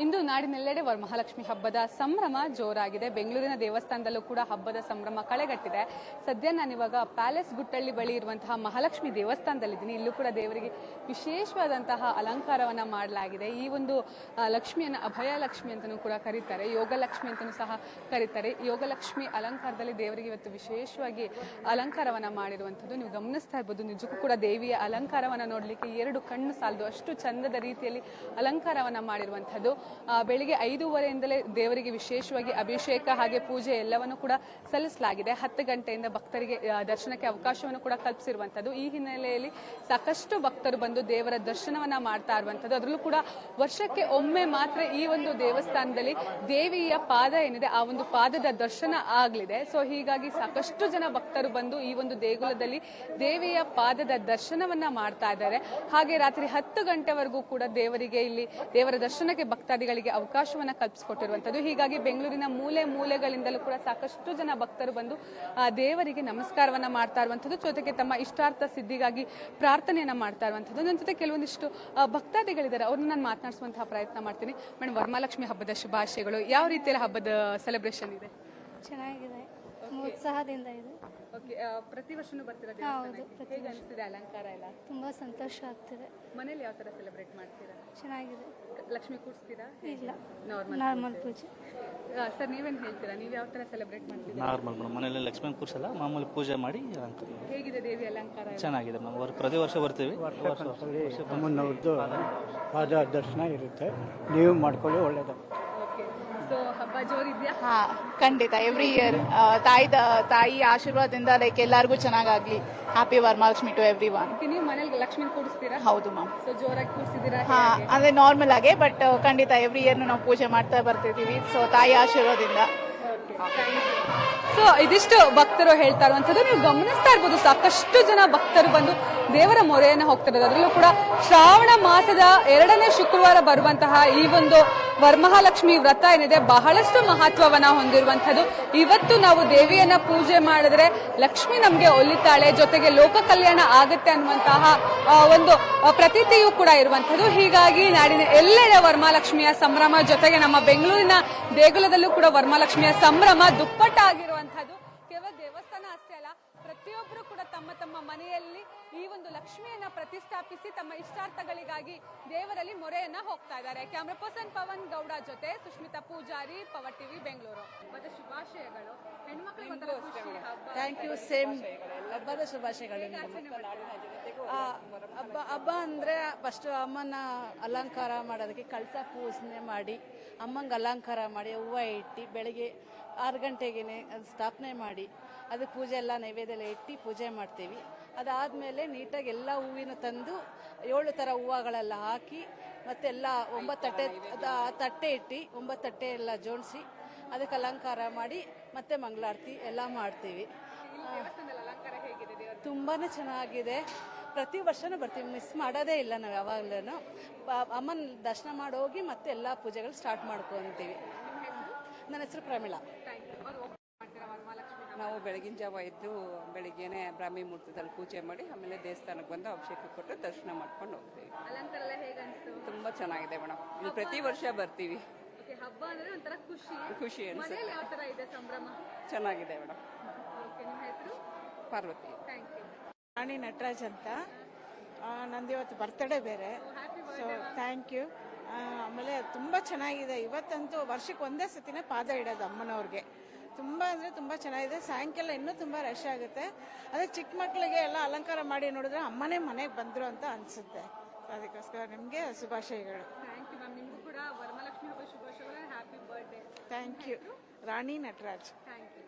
ಇಂದು ನಾಡಿನೆಲ್ಲೆಡೆ ವರಮಹಾಲಕ್ಷ್ಮಿ ಹಬ್ಬದ ಸಂಭ್ರಮ ಜೋರಾಗಿದೆ. ಬೆಂಗಳೂರಿನ ದೇವಸ್ಥಾನದಲ್ಲೂ ಕೂಡ ಹಬ್ಬದ ಸಂಭ್ರಮ ಕಳೆಗಟ್ಟಿದೆ. ಸದ್ಯ ನಾನಿವಾಗ ಪ್ಯಾಲೇಸ್ ಗುಟ್ಟಳ್ಳಿ ಬಳಿ ಇರುವಂತಹ ಮಹಾಲಕ್ಷ್ಮಿ ದೇವಸ್ಥಾನದಲ್ಲಿದ್ದೀನಿ. ಇಲ್ಲೂ ಕೂಡ ದೇವರಿಗೆ ವಿಶೇಷವಾದಂತಹ ಅಲಂಕಾರವನ್ನ ಮಾಡಲಾಗಿದೆ. ಈ ಒಂದು ಲಕ್ಷ್ಮಿಯನ್ನ ಅಭಯ ಲಕ್ಷ್ಮಿ ಅಂತಲೂ ಕೂಡ ಕರೀತಾರೆ, ಯೋಗಲಕ್ಷ್ಮಿ ಅಂತಲೂ ಸಹ ಕರೀತಾರೆ. ಯೋಗಲಕ್ಷ್ಮಿ ಅಲಂಕಾರದಲ್ಲಿ ದೇವರಿಗೆ ಇವತ್ತು ವಿಶೇಷವಾಗಿ ಅಲಂಕಾರವನ್ನ ಮಾಡಿರುವಂಥದ್ದು ನೀವು ಗಮನಿಸ್ತಾ ಇರ್ಬೋದು. ನಿಜಕ್ಕೂ ಕೂಡ ದೇವಿಯ ಅಲಂಕಾರವನ್ನ ನೋಡ್ಲಿಕ್ಕೆ ಎರಡು ಕಣ್ಣು ಸಾಲದು, ಅಷ್ಟು ಚಂದದ ರೀತಿಯಲ್ಲಿ ಅಲಂಕಾರವನ್ನ ಮಾಡಿರುವಂಥದ್ದು. ಬೆಳಿಗ್ಗೆ 5:30ಯಿಂದಲೇ ದೇವರಿಗೆ ವಿಶೇಷವಾಗಿ ಅಭಿಷೇಕ ಹಾಗೆ ಪೂಜೆ ಎಲ್ಲವನ್ನು ಕೂಡ ಸಲ್ಲಿಸಲಾಗಿದೆ. 10 ಗಂಟೆಯಿಂದ ಭಕ್ತರಿಗೆ ದರ್ಶನಕ್ಕೆ ಅವಕಾಶವನ್ನು ಕೂಡ ಕಲ್ಪಿಸಿರುವಂಥದ್ದು. ಈ ಹಿನ್ನೆಲೆಯಲ್ಲಿ ಸಾಕಷ್ಟು ಭಕ್ತರು ಬಂದು ದೇವರ ದರ್ಶನವನ್ನ ಮಾಡ್ತಾ ಇರುವಂಥದ್ದು. ಅದರಲ್ಲೂ ಕೂಡ ವರ್ಷಕ್ಕೆ ಒಮ್ಮೆ ಮಾತ್ರ ಈ ಒಂದು ದೇವಸ್ಥಾನದಲ್ಲಿ ದೇವಿಯ ಪಾದ ಏನಿದೆ ಆ ಒಂದು ಪಾದದ ದರ್ಶನ ಆಗಲಿದೆ. ಸೊ ಹೀಗಾಗಿ ಸಾಕಷ್ಟು ಜನ ಭಕ್ತರು ಬಂದು ಈ ಒಂದು ದೇಗುಲದಲ್ಲಿ ದೇವಿಯ ಪಾದದ ದರ್ಶನವನ್ನ ಮಾಡ್ತಾ ಇದ್ದಾರೆ. ಹಾಗೆ ರಾತ್ರಿ 10 ಗಂಟೆವರೆಗೂ ಕೂಡ ದೇವರಿಗೆ ಇಲ್ಲಿ ದೇವರ ದರ್ಶನಕ್ಕೆ ಭಕ್ತಾದಿಗಳಿಗೆ ಅವಕಾಶವನ್ನ ಕಲ್ಪಿಸಿಕೊಟ್ಟಿರುವಂತದ್ದು. ಹೀಗಾಗಿ ಬೆಂಗಳೂರಿನ ಮೂಲೆ ಮೂಲೆಗಳಿಂದಲೂ ಕೂಡ ಸಾಕಷ್ಟು ಜನ ಭಕ್ತರು ಬಂದು ದೇವರಿಗೆ ನಮಸ್ಕಾರವನ್ನ ಮಾಡ್ತಾ ಇರುವಂತದ್ದು, ಜೊತೆಗೆ ತಮ್ಮ ಇಷ್ಟಾರ್ಥ ಸಿದ್ಧಿಗಾಗಿ ಪ್ರಾರ್ಥನೆಯನ್ನ ಮಾಡ್ತಾ ಇರುವಂತದ್ದು. ನನ್ನ ಜೊತೆ ಕೆಲವೊಂದಿಷ್ಟು ಭಕ್ತಾದಿಗಳಿದ್ದಾರೆ, ಅವ್ರನ್ನ ನಾನು ಮಾತನಾಡಿಸುವಂತಹ ಪ್ರಯತ್ನ ಮಾಡ್ತೀನಿ. ಮೇಡಮ್, ವರಮಹಾಲಕ್ಷ್ಮಿ ಹಬ್ಬದ ಶುಭಾಶಯಗಳು. ಯಾವ ರೀತಿಯಲ್ಲಿ ಹಬ್ಬದ ಸೆಲೆಬ್ರೇಷನ್ ಇದೆ? ಚೆನ್ನಾಗಿದೆ, ಉತ್ಸಾಹದಿಂದ ಇದೆ. ಪ್ರತಿ ವರ್ಷನೂ ಬರ್ತೀರಾ? ಹೇಗೆ ಅನಿಸ್ತಿದೆ ಅಲಂಕಾರ ಎಲ್ಲ? ತುಂಬಾ ಸಂತೋಷ ಆಗ್ತಿದೆ. ಮನೇಲಿ ಯಾವ ತರ ಸೆಲೆಬ್ರೇಟ್ ಮಾಡ್ತೀರಾ? ಚೆನ್ನಾಗಿದೆ. ಲಕ್ಷ್ಮಿ ಕೂರಿಸ್ತೀರಾ? ಇಲ್ಲ, ನಾರ್ಮಲ್ ಪೂಜೆ. ಸರ್, ನೀವೇನ್ ಹೇಳ್ತೀರಾ? ನೀವು ಯಾವ ತರ ಸೆಲೆಬ್ರೇಟ್ ಮಾಡ್ತೀರಾ? ನಾರ್ಮಲ್ ಮೇಡಮ್, ಮನೇಲಿ ಲಕ್ಷ್ಮಿ ಕೂರಿಸಲ್ಲ, ಮಾಮೂಲಿ ಪೂಜೆ ಮಾಡಿ ಅಲಂಕಾರ. ಹೇಗಿದೆ ದೇವಿ ಅಲಂಕಾರ? ಚೆನ್ನಾಗಿದೆ ಮೇಡಮ್, ಪ್ರತಿ ವರ್ಷ ಬರ್ತೀವಿ. ಅಮ್ಮನವ್ರದ್ದು ಪಾದ ದರ್ಶನ ಇರುತ್ತೆ, ನೀವು ಮಾಡ್ಕೊಳ್ಳಿ, ಒಳ್ಳೇದು. ಸೊ ಹಬ್ಬ ಜೋರಿದ್ಯಾ? ಹಾ, ಖಂಡಿತ. ಎವ್ರಿ ಇಯರ್ ತಾಯಿ ಆಶೀರ್ವಾದದಿಂದ ಲೈಕ್ ಎಲ್ಲರಿಗೂ ಚೆನ್ನಾಗಾಗ್ಲಿ. Happy Varamahalakshmi to everyone. ನೀವು ಮನೇಲಿ ಲಕ್ಷ್ಮಿ ಕೂರಿಸ್ತೀರಾ? ಹೌದು ಮ್ಯಾಮ್. ಸೊ ಜೋರಾಗಿ ಕೂರಿಸಿದ್ದೀರಾ? ಹಾ, ಅಂದ್ರೆ ನಾರ್ಮಲ್ ಆಗಿ, ಬಟ್ ಖಂಡಿತ ಎವ್ರಿ ಇಯರ್ ನಾವು ಪೂಜೆ ಮಾಡ್ತಾ ಬರ್ತಿದೀವಿ. ಸೊ ತಾಯಿ ಆಶೀರ್ವಾದದಿಂದ. ಸೊ ಇದಿಷ್ಟು ಭಕ್ತರು ಹೇಳ್ತಾ ಇರುವಂತದ್ದು ನೀವು ಗಮನಿಸ್ತಾ ಇರ್ಬೋದು. ಸಾಕಷ್ಟು ಜನ ಭಕ್ತರು ಬಂದು ದೇವರ ಮೊರೆಯನ್ನು ಹೋಗ್ತಿರೋದು. ಅದರಲ್ಲೂ ಕೂಡ ಶ್ರಾವಣ ಮಾಸದ 2ನೇ ಶುಕ್ರವಾರ ಬರುವಂತಹ ಈ ಒಂದು ವರಮಹಾಲಕ್ಷ್ಮಿ ವ್ರತ ಏನಿದೆ ಬಹಳಷ್ಟು ಮಹತ್ವವನ್ನ ಹೊಂದಿರುವಂತದ್ದು. ಇವತ್ತು ನಾವು ದೇವಿಯನ್ನ ಪೂಜೆ ಮಾಡಿದ್ರೆ ಲಕ್ಷ್ಮಿ ನಮ್ಗೆ ಒಲಿತಾಳೆ, ಜೊತೆಗೆ ಲೋಕ ಕಲ್ಯಾಣ ಆಗುತ್ತೆ ಅನ್ನುವಂತಹ ಒಂದು ಪ್ರತೀತಿಯೂ ಕೂಡ ಇರುವಂತದ್ದು. ಹೀಗಾಗಿ ನಾಡಿನ ಎಲ್ಲೆಡೆ ವರಮಹಾಲಕ್ಷ್ಮಿಯ ಸಂಭ್ರಮ, ಜೊತೆಗೆ ನಮ್ಮ ಬೆಂಗಳೂರಿನ ದೇಗುಲದಲ್ಲೂ ಕೂಡ ವರಮಹಾಲಕ್ಷ್ಮಿಯ ಸಂಭ್ರಮ ದುಪ್ಪಟ್ಟಾಗಿರುವಂತದ್ದು. ಕೇವಲ ದೇವಸ್ಥಾನ ಅಷ್ಟೇ ಅಲ್ಲ, ಪ್ರತಿಯೊಬ್ಬರು ಕೂಡ ತಮ್ಮ ತಮ್ಮ ಮನೆಯಲ್ಲಿ ಈ ಒಂದು ಲಕ್ಷ್ಮಿಯನ್ನ ಪ್ರತಿಷ್ಠಾಪಿಸಿ ತಮ್ಮ ಇಷ್ಟಾರ್ಥಗಳಿಗಾಗಿ ದೇವರಲ್ಲಿ ಮೊರೆಯನ್ನ ಹೋಗ್ತಾ ಇದ್ದಾರೆ. ಕ್ಯಾಮ್ರಾ ಪರ್ಸನ್ ಪವನ್ ಗೌಡ ಜೊತೆ ಸುಷ್ಮಿತಾ ಪೂಜಾರಿ, ಪವರ್ ಟಿವಿ, ಬೆಂಗಳೂರು. ಮತ್ತೆ ಶುಭಾಶಯಗಳು ಹೆಣ್ಮಕ್ಳಿಗೆ. Thank you. ಸೇಮ್ ಹಬ್ಬದ ಶುಭಾಶಯಗಳು. ಹಬ್ಬ ಅಂದ್ರೆ ಫಸ್ಟ್ ಅಮ್ಮನ ಅಲಂಕಾರ ಮಾಡೋದಕ್ಕೆ ಕಳಸ ಪೂಜನೆ ಮಾಡಿ, ಅಮ್ಮಂಗೆ ಅಲಂಕಾರ ಮಾಡಿ, ಹೂವು ಇಟ್ಟು ಬೆಳಿಗ್ಗೆ 6 ಗಂಟೆಗೆ ಸ್ಥಾಪನೆ ಮಾಡಿ, ಅದಕ್ಕೆ ಪೂಜೆ ಎಲ್ಲ ನೈವೇದ್ಯ ಎಲ್ಲ ಇಟ್ಟು ಪೂಜೆ ಮಾಡ್ತೀವಿ. ಅದಾದಮೇಲೆ ನೀಟಾಗಿ ಎಲ್ಲ ಹೂವಿನ ತಂದು 7 ಥರ ಹೂವುಗಳೆಲ್ಲ ಹಾಕಿ ಮತ್ತೆಲ್ಲ 9 ತಟ್ಟೆ ಇಟ್ಟು 9 ತಟ್ಟೆ ಎಲ್ಲ ಜೋಡಿಸಿ ಅದಕ್ಕೆ ಅಲಂಕಾರ ಮಾಡಿ ಮತ್ತೆ ಮಂಗಳಾರತಿ ಎಲ್ಲ ಮಾಡ್ತೀವಿ. ತುಂಬಾ ಚೆನ್ನಾಗಿದೆ. ಪ್ರತಿ ವರ್ಷನೂ ಬರ್ತೀವಿ, ಮಿಸ್ ಮಾಡೋದೇ ಇಲ್ಲ ನಾವು ಯಾವಾಗಲೂ. ಅಮ್ಮನ ದರ್ಶನ ಮಾಡಿ ಹೋಗಿ ಮತ್ತೆ ಎಲ್ಲ ಪೂಜೆಗಳು ಸ್ಟಾರ್ಟ್ ಮಾಡ್ಕೊತೀವಿ. ನನ್ನ ಹೆಸರು ಪ್ರಮೀಳಾ. ನಾವು ಬೆಳಗಿನ ಜಾವ ಎದ್ದು ಬೆಳಿಗ್ಗೆನೆ ಬ್ರಾಹ್ಮಿ ಮುಹೂರ್ತದಲ್ಲಿ ಪೂಜೆ ಮಾಡಿ ಆಮೇಲೆ ದೇವಸ್ಥಾನಕ್ಕೆ ಬಂದು ಅಭಿಷೇಕ ಕೊಟ್ಟು ದರ್ಶನ ಮಾಡ್ಕೊಂಡು ಹೋಗ್ತೀವಿ. ತುಂಬ ಚೆನ್ನಾಗಿದೆ ಮೇಡಮ್, ಇಲ್ಲಿ ಪ್ರತಿ ವರ್ಷ ಬರ್ತೀವಿ. ಹಬ್ಬ ಅಂದ್ರೆ ಒಂಥರ ಖುಷಿ ಅನ್ಸುತ್ತೆ. ಯಾವ ತರ ಇದೆ ಸಂಭ್ರಮ? ಚೆನ್ನಾಗಿದೆ ಮೇಡಮ್. ನಿಮ್ಮ ಹೆಸರು? ಪಾರ್ವತಿ. Thank you. ರಾಣಿ ನಟರಾಜ್ ಅಂತ. ನಂದು ಇವತ್ತು ಬರ್ತಡೇ ಬೇರೆ, ಸೊ ಥ್ಯಾಂಕ್ ಯು. ಆಮೇಲೆ ತುಂಬ ಚೆನ್ನಾಗಿದೆ. ಇವತ್ತಂತೂ ವರ್ಷಕ್ಕೆ ಒಂದೇ ಸತಿನೇ ಪಾದ ಇಡೋದು ಅಮ್ಮನವ್ರಿಗೆ. ತುಂಬ ಅಂದರೆ ತುಂಬ ಚೆನ್ನಾಗಿದೆ. ಸಾಯಂಕಾಲ ಇನ್ನೂ ತುಂಬ ರಶ್ ಆಗುತ್ತೆ. ಅದಕ್ಕೆ ಚಿಕ್ಕ ಮಕ್ಕಳಿಗೆ ಎಲ್ಲ ಅಲಂಕಾರ ಮಾಡಿ ನೋಡಿದ್ರೆ ಅಮ್ಮನೇ ಮನೆಗೆ ಬಂದರು ಅಂತ ಅನಿಸುತ್ತೆ. ಅದಕ್ಕೋಸ್ಕರ ನಿಮಗೆ ಶುಭಾಶಯಗಳು. Thank you ma'am. ನಿಮಗೂ ಕೂಡ ವರಮಹಾಲಕ್ಷ್ಮಿ ಹಬ್ಬ ಶುಭಾಶಯಗಳು. Happy birthday. Thank you. Rani Nataraj. Thank you.